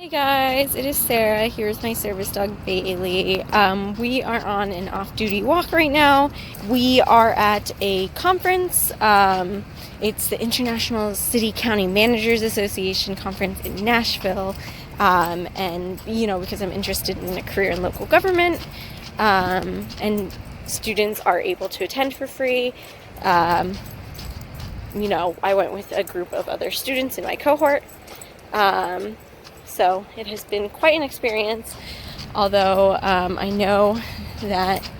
Hey guys, it is Sarah. Here's my service dog Bailey. We are on an off-duty walk right now. We are at a conference. It's the International City County Managers Association conference in Nashville. Because I'm interested in a career in local government, and students are able to attend for free. I went with a group of other students in my cohort. So it has been quite an experience, although I know that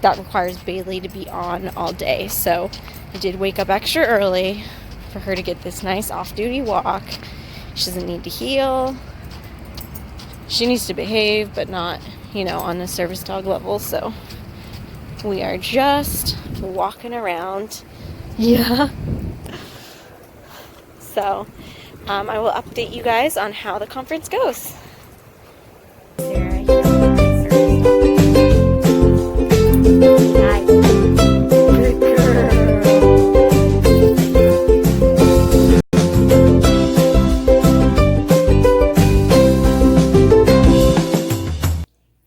requires Bailey to be on all day. So I did wake up extra early for her to get this nice off-duty walk. She doesn't need to heel. She needs to behave, but not, on the service dog level. So we are just walking around. Yeah. So I will update you guys on how the conference goes.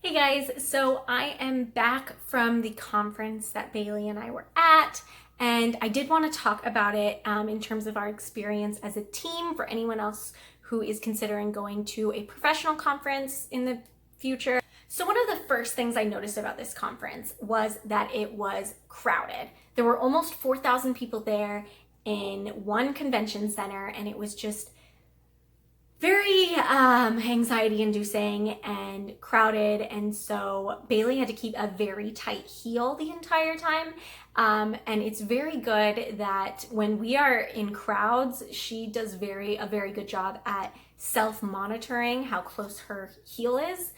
Hey guys, so I am back from the conference that Bailey and I were at. And I did want to talk about it in terms of our experience as a team for anyone else who is considering going to a professional conference in the future. So one of the first things I noticed about this conference was that it was crowded. There were almost 4,000 people there in one convention center, and it was just very anxiety inducing and crowded. And so Bailey had to keep a very tight heel the entire time. And it's very good that when we are in crowds, she does a very good job at self-monitoring how close her heel is.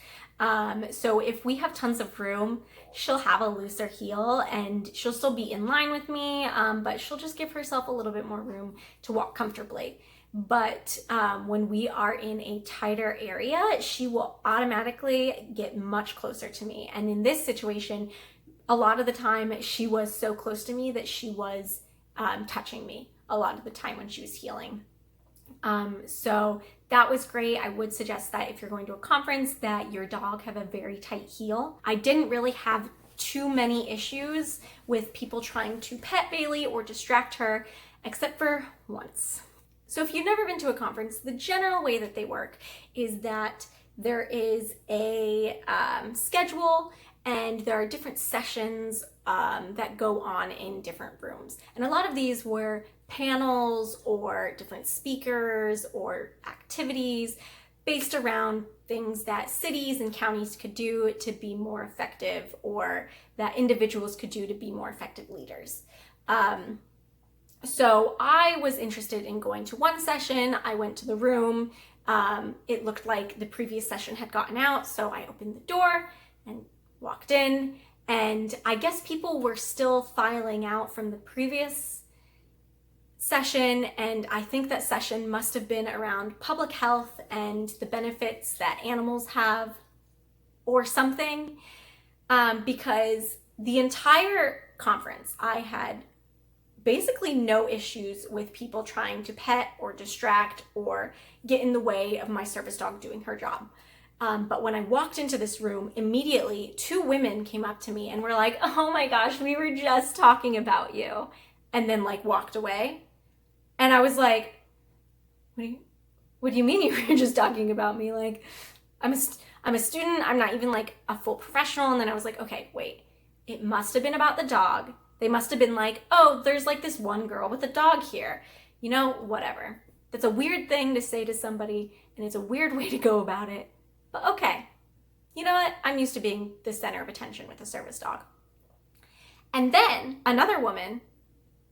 So if we have tons of room, she'll have a looser heel and she'll still be in line with me, but she'll just give herself a little bit more room to walk comfortably. But when we are in a tighter area, she will automatically get much closer to me. And in this situation, a lot of the time she was so close to me that she was touching me a lot of the time when she was healing. So that was great. I would suggest that if you're going to a conference that your dog have a very tight heel. I didn't really have too many issues with people trying to pet Bailey or distract her, except for once. So if you've never been to a conference, the general way that they work is that there is a schedule and there are different sessions that go on in different rooms. And a lot of these were panels or different speakers or activities based around things that cities and counties could do to be more effective, or that individuals could do to be more effective leaders. So I was interested in going to one session. I went to the room. It looked like the previous session had gotten out, so I opened the door and walked in, and I guess people were still filing out from the previous session, and I think that session must have been around public health and the benefits that animals have or something, because the entire conference I had basically no issues with people trying to pet or distract or get in the way of my service dog doing her job. But when I walked into this room, immediately 2 women came up to me and were like, "Oh my gosh, we were just talking about you," and then walked away. And I was like, what do you mean you were just talking about me? I'm a student. I'm not even a full professional. And then I was like, okay, wait, it must have been about the dog. They must have been like, oh, there's this one girl with a dog here. Whatever. That's a weird thing to say to somebody, and it's a weird way to go about it. But okay, you know what? I'm used to being the center of attention with a service dog. And then another woman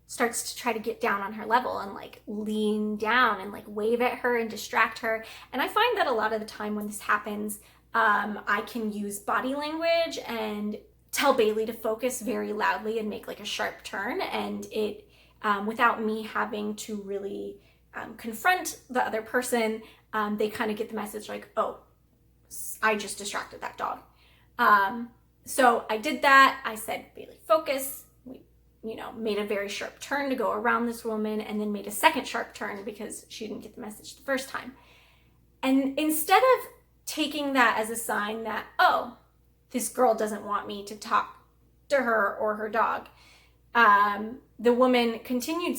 starts to try to get down on her level and lean down and wave at her and distract her. And I find that a lot of the time when this happens, I can use body language and tell Bailey to focus very loudly and make a sharp turn, and it without me having to really confront the other person, they kind of get the message oh, I just distracted that dog. So I did that. I said, Bailey, focus. We made a very sharp turn to go around this woman, and then made a second sharp turn because she didn't get the message the first time. And instead of taking that as a sign that, oh, this girl doesn't want me to talk to her or her dog, the woman continued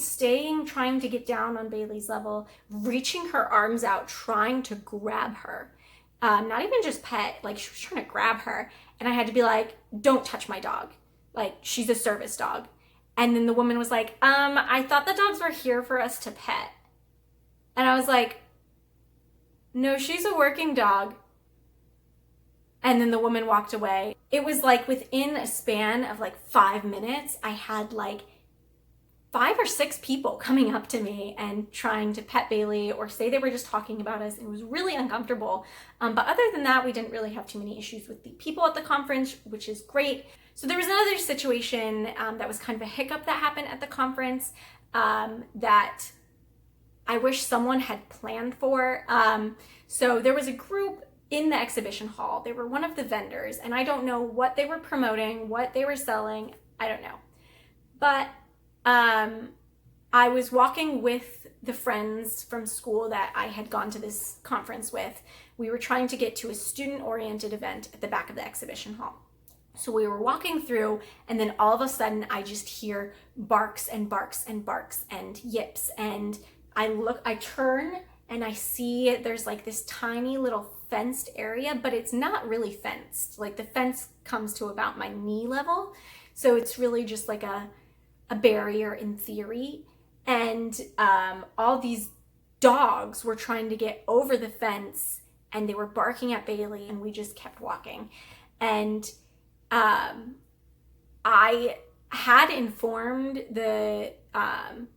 trying to get down on Bailey's level, reaching her arms out, trying to grab her. Not even just pet, like she was trying to grab her. And I had to be like, don't touch my dog. Like, she's a service dog. And then the woman was like, I thought the dogs were here for us to pet. And I was like, no, she's a working dog. And then the woman walked away. It was like within a span of like 5 minutes, I had like 5 or 6 people coming up to me and trying to pet Bailey or say they were just talking about us. It was really uncomfortable. But other than that, we didn't really have too many issues with the people at the conference, which is great. So there was another situation that was kind of a hiccup that happened at the conference that I wish someone had planned for. So there was a group in the exhibition hall. They were one of the vendors, and I don't know what they were promoting, what they were selling. I don't know. But I was walking with the friends from school that I had gone to this conference with. We were trying to get to a student-oriented event at the back of the exhibition hall. So we were walking through, and then all of a sudden I just hear barks and barks and barks and yips. And I turn and I see there's like this tiny little fenced area, but it's not really fenced. Like the fence comes to about my knee level. So it's really just like a barrier in theory. And all these dogs were trying to get over the fence and they were barking at Bailey, and we just kept walking. And I had informed the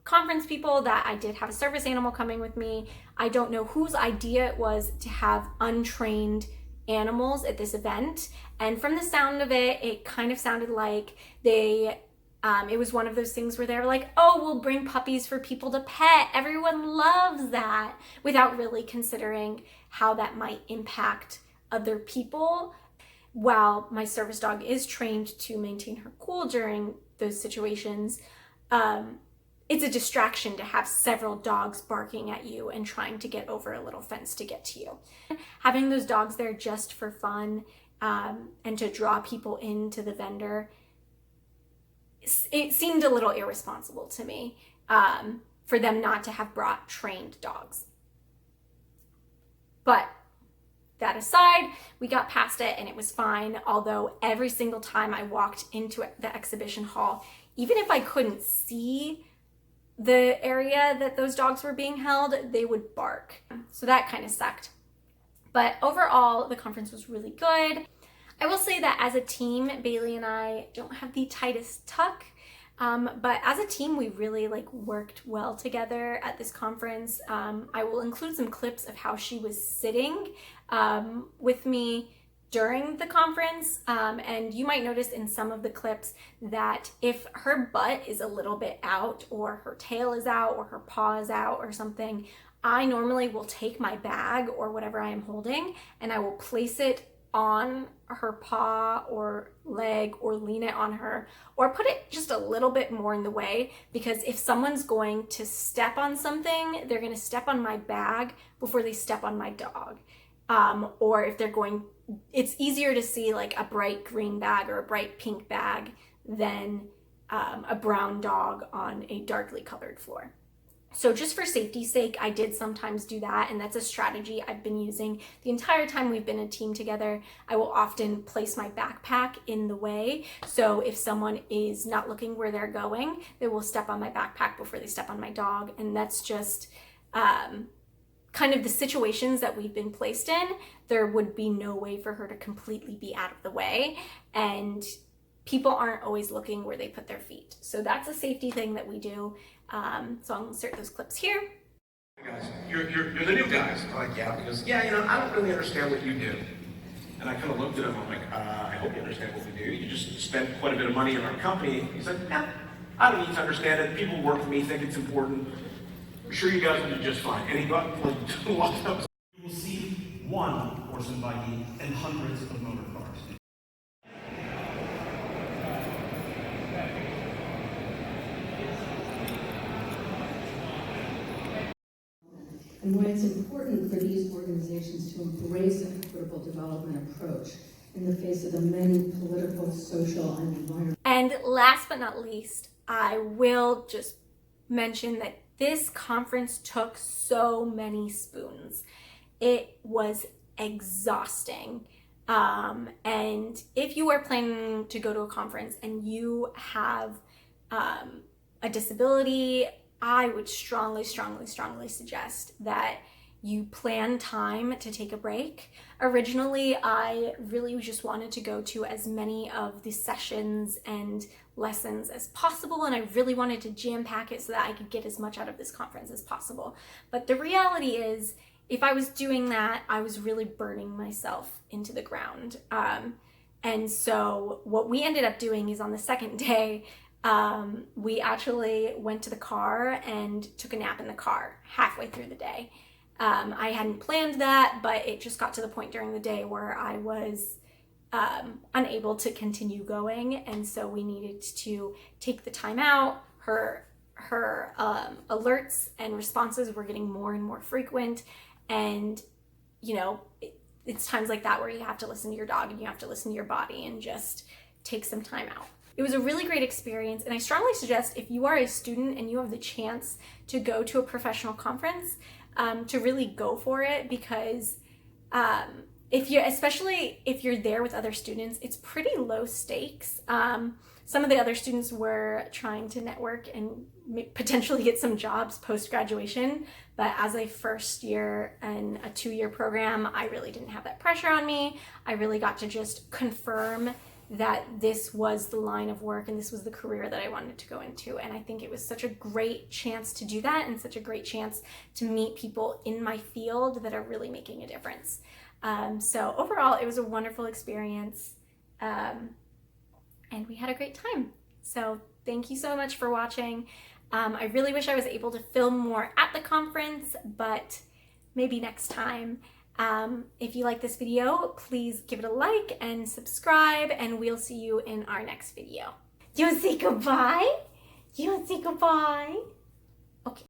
conference people that I did have a service animal coming with me. I don't know whose idea it was to have untrained animals at this event. And from the sound of it, it kind of sounded like it was one of those things where they were like, oh, we'll bring puppies for people to pet. Everyone loves that, without really considering how that might impact other people. While my service dog is trained to maintain her cool during those situations, it's a distraction to have several dogs barking at you and trying to get over a little fence to get to you. Having those dogs there just for fun and to draw people into the vendor, it seemed a little irresponsible to me for them not to have brought trained dogs. But that aside, we got past it and it was fine. Although every single time I walked into the exhibition hall, even if I couldn't see the area that those dogs were being held, they would bark. So that kind of sucked. But overall, the conference was really good. I will say that as a team, Bailey and I don't have the tightest tuck, but as a team, we really worked well together at this conference. I will include some clips of how she was sitting with me during the conference, and you might notice in some of the clips that if her butt is a little bit out, or her tail is out, or her paw is out or something, I normally will take my bag or whatever I am holding and I will place it on her paw or leg, or lean it on her, or put it just a little bit more in the way, because if someone's going to step on something, they're going to step on my bag before they step on my dog. Or if they're going, it's easier to see like a bright green bag or a bright pink bag than a brown dog on a darkly colored floor. So just for safety's sake, I did sometimes do that, and that's a strategy I've been using the entire time we've been a team together. I will often place my backpack in the way, so if someone is not looking where they're going, they will step on my backpack before they step on my dog, and that's just kind of the situations that we've been placed in. There would be no way for her to completely be out of the way, and people aren't always looking where they put their feet. So that's a safety thing that we do. So I'll insert those clips here. Guys, you're the new guys. I'm like, yeah. He goes, yeah, I don't really understand what you do. And I kind of looked at him, I'm like, I hope you understand what we do. You just spent quite a bit of money in our company. He's like, yeah, I don't need to understand it. People work for me, think it's important. I'm sure you guys will do just fine. And he got walked up. You will see one horse and buggy and hundreds of motor cars. and why it's important for these organizations to embrace an equitable development approach in the face of the many political, social, and environmental. And last but not least, I will just mention that this conference took so many spoons. It was exhausting. And if you are planning to go to a conference and you have a disability, I would strongly suggest that you plan time to take a break. Originally, I really just wanted to go to as many of the sessions and lessons as possible, and I really wanted to jam pack it so that I could get as much out of this conference as possible. But the reality is, if I was doing that, I was really burning myself into the ground. And so what we ended up doing is on the second day, we actually went to the car and took a nap in the car halfway through the day. I hadn't planned that, but it just got to the point during the day where I was unable to continue going, and so we needed to take the time out. Her alerts and responses were getting more and more frequent, and it's times like that where you have to listen to your dog and you have to listen to your body and just take some time out. It was a really great experience, and I strongly suggest if you are a student and you have the chance to go to a professional conference, to really go for it, because especially if you're there with other students, it's pretty low stakes. Some of the other students were trying to network and potentially get some jobs post-graduation, but as a first year and a 2-year program, I really didn't have that pressure on me. I really got to just confirm that this was the line of work and this was the career that I wanted to go into. And I think it was such a great chance to do that, and such a great chance to meet people in my field that are really making a difference. So overall, it was a wonderful experience, and we had a great time. So thank you so much for watching. I really wish I was able to film more at the conference, but maybe next time. If you like this video, please give it a like and subscribe, and we'll see you in our next video. You want to say goodbye? You want to say goodbye?